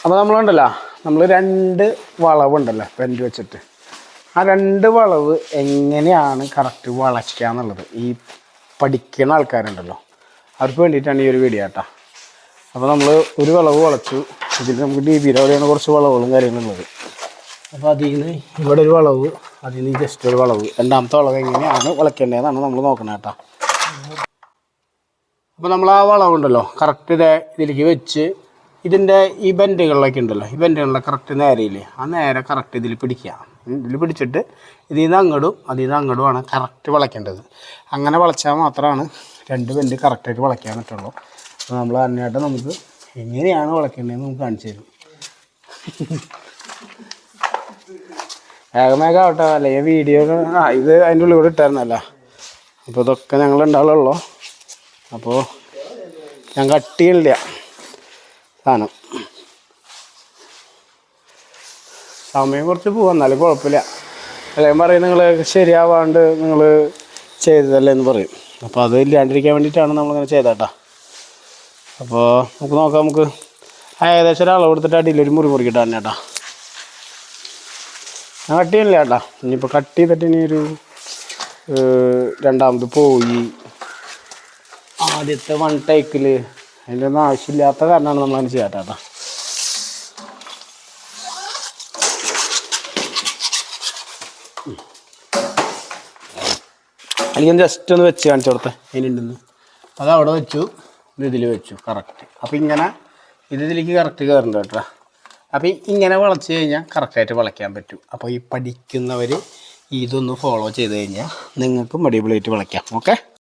അപ്പോൾ നമ്മളുണ്ടല്ലോ നമ്മൾ 2 വളവുണ്ടല്ലോ പെൻറ്റ് വെച്ചിട്ട് ആ 2 വളവ് എങ്ങനെയാണ് കറക്റ്റ് വളയ്ക്കുക എന്നുള്ളത് ഈ പഠിക്കുന്ന ആൾക്കാരുണ്ടല്ലോ അവർക്ക് വേണ്ടിയിട്ടാണ് ഈ ഒരു വീഡിയോ കേട്ടോ. അപ്പോൾ നമ്മൾ ഒരു വളവ് വളച്ചു. ഇതിൽ നമുക്ക് DBയുടെ അവിടെയാണ് കുറച്ച് വളവുകളും കാര്യങ്ങളുള്ളത്. അപ്പോൾ അതിൽ നിന്ന് ഇവിടെ ഒരു വളവ്, അതിൽ നിന്ന് ജസ്റ്റ് ഒരു വളവ്, രണ്ടാമത്തെ വളവ് എങ്ങനെയാണ് വളയ്ക്കേണ്ടതെന്നാണ് നമ്മൾ നോക്കണം കേട്ടോ. അപ്പോൾ നമ്മൾ ആ വളവുണ്ടല്ലോ കറക്റ്റ് ഇതിലേക്ക് വെച്ച് ഇതിൻ്റെ ഈ ബെൻഡുകളിലൊക്കെ ഉണ്ടല്ലോ, ഈ ബെൻഡുകളിലെ കറക്റ്റ് നേരെയില്ലേ ആ നേരെ കറക്റ്റ് ഇതിൽ പിടിക്കുക. ഇതിൽ പിടിച്ചിട്ട് ഇതിൽ നിന്ന് അങ്ങോട്ടും അതിൽ നിന്ന് അങ്ങോട്ടുമാണ് കറക്റ്റ് വളയ്ക്കേണ്ടത്. അങ്ങനെ വളച്ചാൽ മാത്രമാണ് 2 ബെൻഡ് കറക്റ്റായിട്ട് വളയ്ക്കാൻ പറ്റുള്ളൂ. അപ്പോൾ നമ്മൾ അതിനായിട്ട് നമുക്ക് എങ്ങനെയാണ് വളയ്ക്കേണ്ടതെന്ന് നമുക്ക് കാണിച്ചു തരും. വേഗമേഘം ആവട്ടെ, അല്ലെങ്കിൽ വീഡിയോ ഇത് അതിൻ്റെ ഉള്ളിൽ കൂടെ ഇട്ടായിരുന്നല്ല. അപ്പോൾ ഇതൊക്കെ ഞങ്ങൾ ഉണ്ടാവുള്ളൂ. അപ്പോൾ ഞാൻ കട്ട് ചെയ്യില്ല സാധനം. സമയം കുറച്ച് പോകാം, എന്നാലും കുഴപ്പമില്ല. അല്ലെങ്കിൽ പറയും നിങ്ങൾ ശരിയാവാണ്ട് നിങ്ങൾ ചെയ്തതല്ലേ എന്ന് പറയും. അപ്പോൾ അത് ഇല്ലാണ്ടിരിക്കാൻ വേണ്ടിയിട്ടാണ് നമ്മളിങ്ങനെ ചെയ്തേട്ടാ. അപ്പോൾ നമുക്ക് നോക്കാം. നമുക്ക് ഏകദേശം ഒരളവ് കൊടുത്തിട്ട് അടിയിലൊരു മുറിക്കിട്ടാണ് ചേട്ടാ. ഞാൻ കട്ട് ചെയ്യില്ല ചേട്ടാ. ഇനിയിപ്പോൾ കട്ട് ചെയ്തിട്ട് ഇനിയൊരു രണ്ടാമത് പോയി ആദ്യത്തെ 1 ടേക്കിൽ അതിൻ്റെ ഒന്നും ആവശ്യമില്ലാത്ത കാരണമാണ് നമ്മളങ്ങനെ ചെയ്യാത്ത ചേട്ടാ. എനിക്ക് ജസ്റ്റ് ഒന്ന് വെച്ച് കാണിച്ചു കൊടുത്തേ അതിനുണ്ടെന്ന്. അത് അവിടെ വെച്ചു, ഇതിൽ വെച്ചു കറക്റ്റ്. അപ്പോൾ ഇങ്ങനെ ഇതിലേക്ക് കറക്റ്റ് കയറുന്നുണ്ട് കേട്ടോ. അപ്പോൾ ഇങ്ങനെ വളച്ച് കഴിഞ്ഞാൽ കറക്റ്റായിട്ട് വളയ്ക്കാൻ പറ്റും. അപ്പോൾ ഈ പഠിക്കുന്നവർ ഇതൊന്ന് ഫോളോ ചെയ്ത് കഴിഞ്ഞാൽ നിങ്ങൾക്കും അടിപൊളിയായിട്ട് വളയ്ക്കാം. ഓക്കെ.